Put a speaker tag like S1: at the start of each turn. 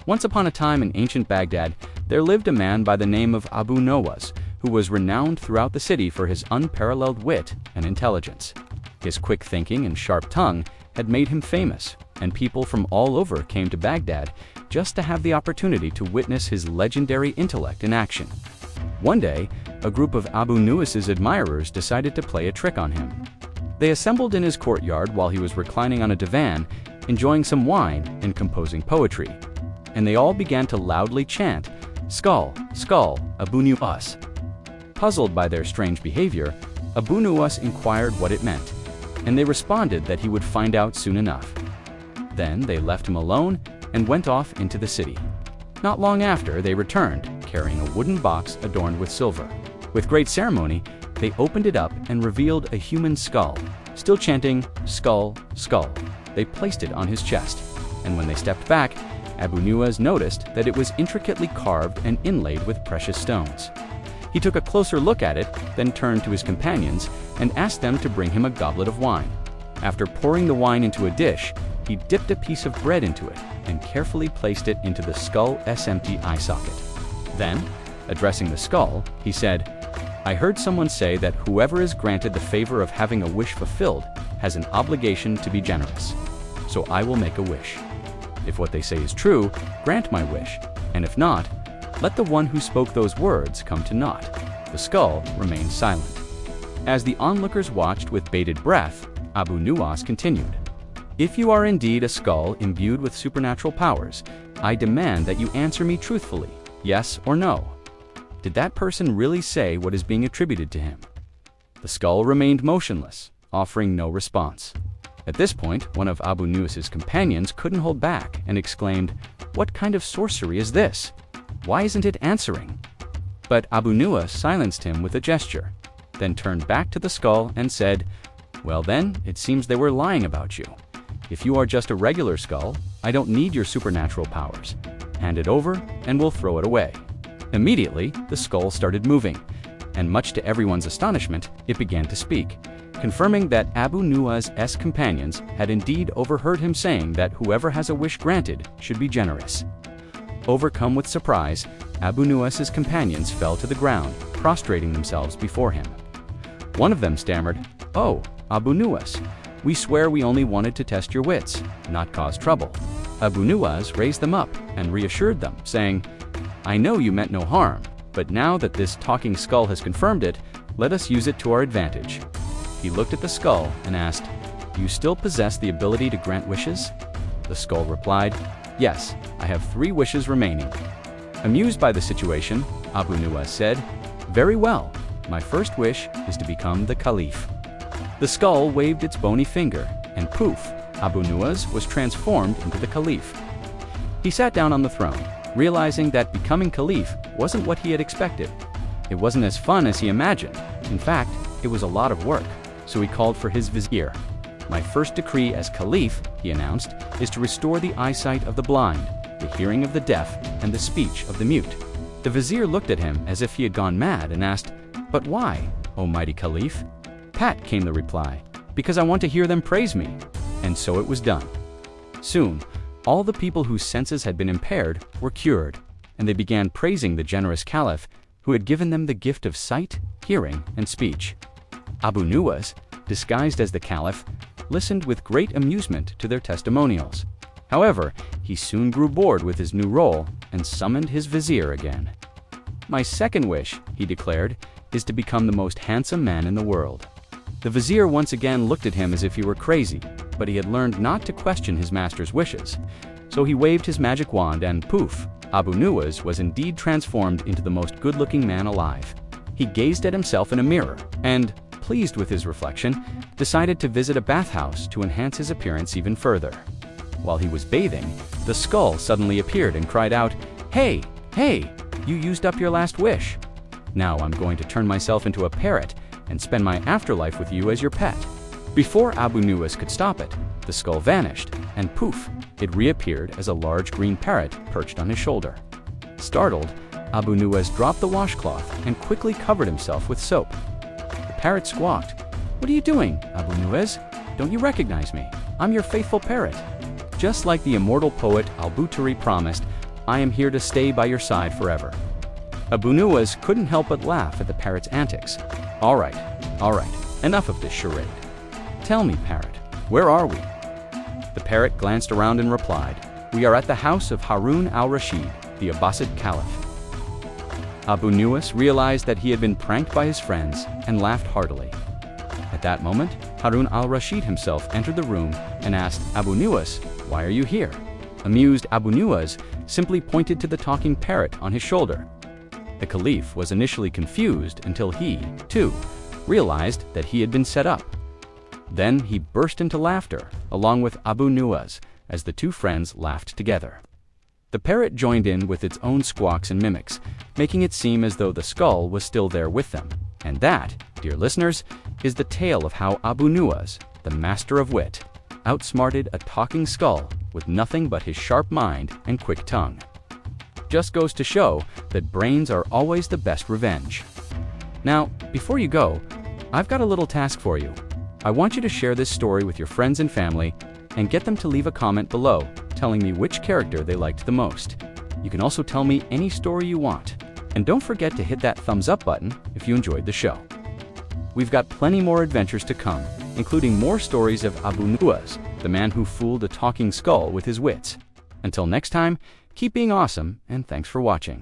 S1: Once upon a time in ancient Baghdad, there lived a man by the name of Abu Nawas, who was renowned throughout the city for his unparalleled wit and intelligence. His quick thinking and sharp tongue had made him famous, and people from all over came to Baghdad just to have the opportunity to witness his legendary intellect in action. One day, a group of Abu Nawas's admirers decided to play a trick on him. They assembled in his courtyard while he was reclining on a divan, enjoying some wine and composing poetry, and they all began to loudly chant, "Skull, skull, Abu Nawas." Puzzled by their strange behavior, Abu Nawas inquired what it meant, and they responded that he would find out soon enough. Then they left him alone and went off into the city. Not long after, they returned, carrying a wooden box adorned with silver. With great ceremony, they opened it up and revealed a human skull. Still chanting, "Skull, skull," they placed it on his chest, and when they stepped back, Abu Nawas noticed that it was intricately carved and inlaid with precious stones. He took a closer look at it, then turned to his companions and asked them to bring him a goblet of wine. After pouring the wine into a dish, he dipped a piece of bread into it and carefully placed it into the skull's empty eye socket. Then, addressing the skull, he said, "I heard someone say that whoever is granted the favor of having a wish fulfilled has an obligation to be generous. So I will make a wish. If what they say is true, grant my wish, and if not, let the one who spoke those words come to naught." The skull remained silent. As the onlookers watched with bated breath, Abu Nawas continued, "If you are indeed a skull imbued with supernatural powers, I demand that you answer me truthfully, yes or no. Did that person really say what is being attributed to him?" The skull remained motionless, offering no response. At this point, one of Abu Nawas's companions couldn't hold back and exclaimed, "What kind of sorcery is this? Why isn't it answering?" But Abu Nawas silenced him with a gesture, then turned back to the skull and said, "Well then, it seems they were lying about you. If you are just a regular skull, I don't need your supernatural powers. Hand it over and we'll throw it away." Immediately, the skull started moving, and much to everyone's astonishment, it began to speak, confirming that Abu Nawas's companions had indeed overheard him saying that whoever has a wish granted should be generous. Overcome with surprise, Abu Nawas's companions fell to the ground, prostrating themselves before him. One of them stammered, "Oh, Abu Nawas, we swear we only wanted to test your wits, not cause trouble." Abu Nawas raised them up and reassured them, saying, "I know you meant no harm, but now that this talking skull has confirmed it, let us use it to our advantage." He looked at the skull and asked, "Do you still possess the ability to grant wishes?" The skull replied, "Yes, I have 3 wishes remaining." Amused by the situation, Abu Nawas said, "Very well, my first wish is to become the Caliph." The skull waved its bony finger, and poof, Abu Nawas was transformed into the Caliph. He sat down on the throne, realizing that becoming Caliph wasn't what he had expected. It wasn't as fun as he imagined. In fact, it was a lot of work, so he called for his vizier. "My first decree as Caliph," he announced, "is to restore the eyesight of the blind, the hearing of the deaf, and the speech of the mute." The vizier looked at him as if he had gone mad and asked, "But why, O mighty Caliph?" "Pat," came the reply, "because I want to hear them praise me." And so it was done. Soon, all the people whose senses had been impaired were cured, and they began praising the generous Caliph who had given them the gift of sight, hearing, and speech. Abu Nawas, disguised as the Caliph, listened with great amusement to their testimonials. However, he soon grew bored with his new role and summoned his vizier again. "My second wish," he declared, "is to become the most handsome man in the world." The vizier once again looked at him as if he were crazy, but he had learned not to question his master's wishes. So he waved his magic wand and poof, Abu Nawas was indeed transformed into the most good-looking man alive. He gazed at himself in a mirror and, pleased with his reflection, decided to visit a bathhouse to enhance his appearance even further. While he was bathing, the skull suddenly appeared and cried out, "Hey, hey, you used up your last wish. Now I'm going to turn myself into a parrot and spend my afterlife with you as your pet." Before Abu Nawas could stop it, the skull vanished, and poof, it reappeared as a large green parrot perched on his shoulder. Startled, Abu Nawas dropped the washcloth and quickly covered himself with soap. The parrot squawked, "What are you doing, Abu Nawas? Don't you recognize me? I'm your faithful parrot." Just like the immortal poet Al-Busiri promised, I am here to stay by your side forever." Abu Nawas couldn't help but laugh at the parrot's antics. All right, enough of this charade. Tell me, parrot, where are we?" The parrot glanced around and replied, "We are at the house of Harun al-Rashid, the Abbasid Caliph." Abu Nawas realized that he had been pranked by his friends and laughed heartily. At that moment, Harun al-Rashid himself entered the room and asked Abu Nawas, "Why are you here?" Amused, Abu Nawas simply pointed to the talking parrot on his shoulder. The Caliph was initially confused until he, too, realized that he had been set up. Then he burst into laughter, along with Abu Nawas, as the two friends laughed together. The parrot joined in with its own squawks and mimics, making it seem as though the skull was still there with them. And that, dear listeners, is the tale of how Abu Nawas, the master of wit, outsmarted a talking skull with nothing but his sharp mind and quick tongue. Just goes to show that brains are always the best revenge. Now, before you go, I've got a little task for you. I want you to share this story with your friends and family and get them to leave a comment below telling me which character they liked the most. You can also tell me any story you want. And don't forget to hit that thumbs up button if you enjoyed the show. We've got plenty more adventures to come, including more stories of Abu Nawas, the man who fooled a talking skull with his wits. Until next time, keep being awesome, and thanks for watching.